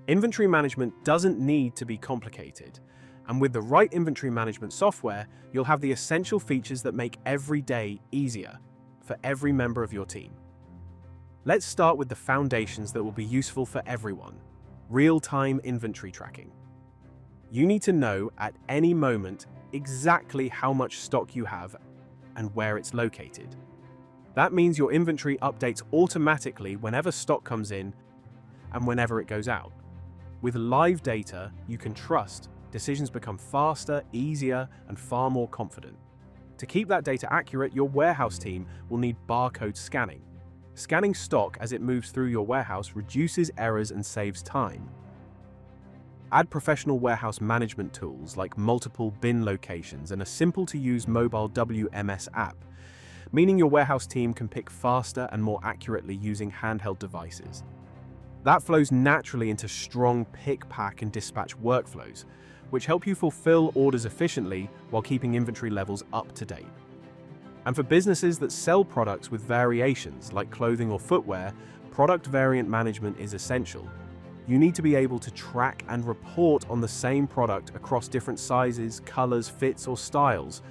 Inventory management doesn't need to be complicated, and with the right inventory management software, you'll have the essential features that make every day easier for every member of your team. Let's start with the foundations that will be useful for everyone: real-time inventory tracking. You need to know at any moment exactly how much stock you have and where it's located. That means your inventory updates automatically whenever stock comes in and whenever it goes out. With live data you can trust, decisions become faster, easier, and far more confident. To keep that data accurate, your warehouse team will need barcode scanning. Scanning stock as it moves through your warehouse reduces errors and saves time. Add professional warehouse management tools like multiple bin locations and a simple-to-use mobile WMS app, meaning your warehouse team can pick faster and more accurately using handheld devices. That flows naturally into strong pick, pack, and dispatch workflows, which help you fulfill orders efficiently while keeping inventory levels up to date. And for businesses that sell products with variations like clothing or footwear, product variant management is essential. You need to be able to track and report on the same product across different sizes, colors, fits, or styles,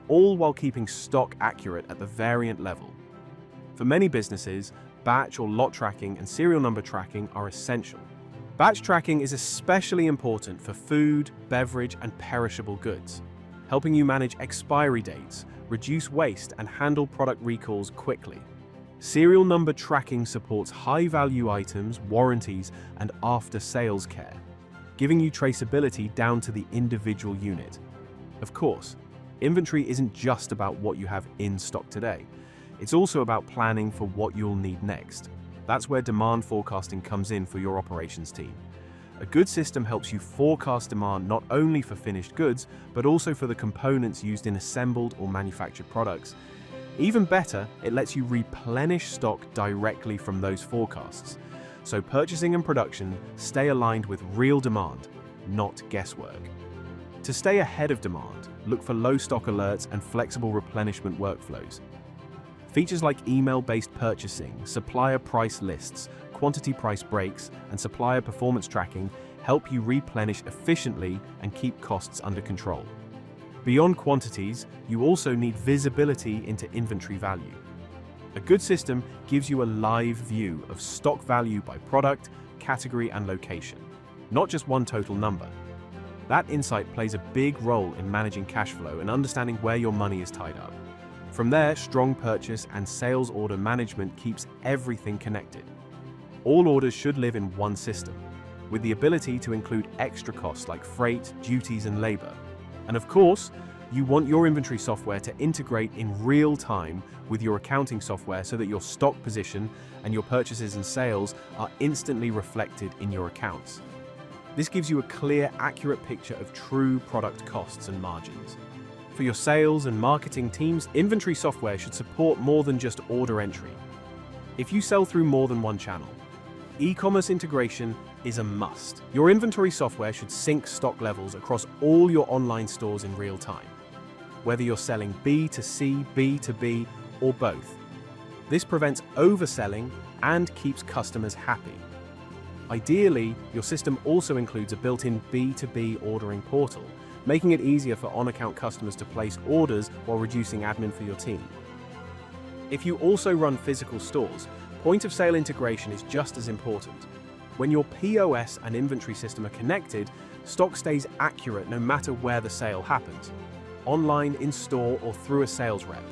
all while keeping stock accurate at the variant level. For many businesses, batch or lot tracking and serial number tracking are essential. Batch tracking is especially important for food, beverage, and perishable goods, helping you manage expiry dates, reduce waste, and handle product recalls quickly. Serial number tracking supports high-value items, warranties, and after-sales care, giving you traceability down to the individual unit. Of course, inventory isn't just about what you have in stock today. It's also about planning for what you'll need next. That's where demand forecasting comes in for your operations team. A good system helps you forecast demand not only for finished goods, but also for the components used in assembled or manufactured products. Even better, it lets you replenish stock directly from those forecasts, so purchasing and production stay aligned with real demand, not guesswork. To stay ahead of demand, look for low stock alerts and flexible replenishment workflows. Features like email-based purchasing, supplier price lists, quantity price breaks, and supplier performance tracking help you replenish efficiently and keep costs under control. Beyond quantities, you also need visibility into inventory value. A good system gives you a live view of stock value by product, category, and location, not just one total number. That insight plays a big role in managing cash flow and understanding where your money is tied up. From there, strong purchase and sales order management keeps everything connected. All orders should live in one system, with the ability to include extra costs like freight, duties, and labor. And of course, you want your inventory software to integrate in real time with your accounting software so that your stock position and your purchases and sales are instantly reflected in your accounts. This gives you a clear, accurate picture of true product costs and margins. For your sales and marketing teams, inventory software should support more than just order entry. If you sell through more than one channel, e-commerce integration is a must. Your inventory software should sync stock levels across all your online stores in real time, whether you're selling B2C, B2B, or both. This prevents overselling and keeps customers happy. Ideally, your system also includes a built-in B2B ordering portal, making it easier for on-account customers to place orders while reducing admin for your team. If you also run physical stores, point-of-sale integration is just as important. When your POS and inventory system are connected, stock stays accurate no matter where the sale happens, online, in-store, or through a sales rep.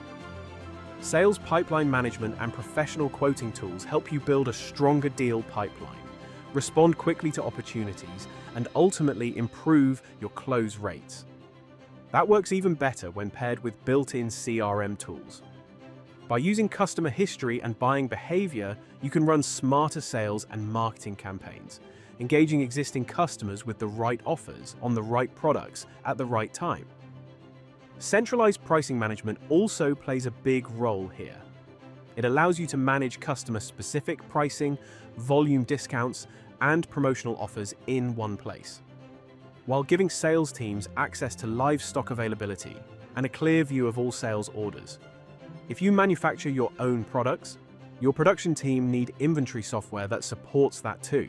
Sales pipeline management and professional quoting tools help you build a stronger deal pipeline, respond quickly to opportunities, and ultimately improve your close rates. That works even better when paired with built-in CRM tools. By using customer history and buying behavior, you can run smarter sales and marketing campaigns, engaging existing customers with the right offers on the right products at the right time. Centralized pricing management also plays a big role here. It allows you to manage customer-specific pricing, volume discounts, and promotional offers in one place, while giving sales teams access to live stock availability and a clear view of all sales orders. If you manufacture your own products, your production team need inventory software that supports that too.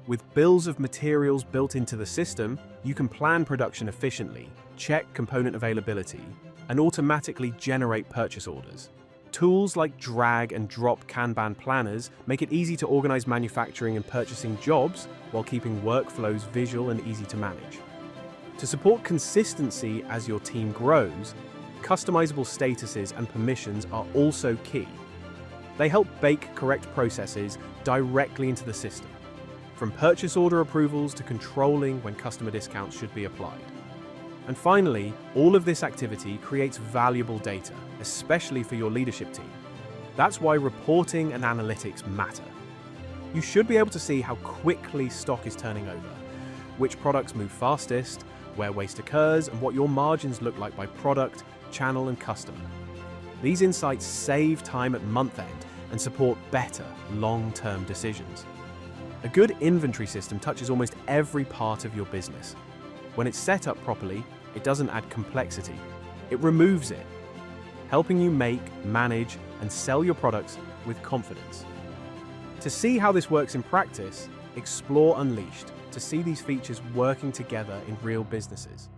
With bills of materials built into the system, you can plan production efficiently, check component availability, and automatically generate purchase orders. Tools like drag and drop Kanban planners make it easy to organize manufacturing and purchasing jobs while keeping workflows visual and easy to manage. To support consistency as your team grows, customizable statuses and permissions are also key. They help bake correct processes directly into the system, from purchase order approvals to controlling when customer discounts should be applied. And finally, all of this activity creates valuable data, especially for your leadership team. That's why reporting and analytics matter. You should be able to see how quickly stock is turning over, which products move fastest, where waste occurs, and what your margins look like by product, channel, and customer. These insights save time at month end and support better long-term decisions. A good inventory system touches almost every part of your business. When it's set up properly, it doesn't add complexity, it removes it, helping you make, manage, and sell your products with confidence. To see how this works in practice, explore Unleashed to see these features working together in real businesses.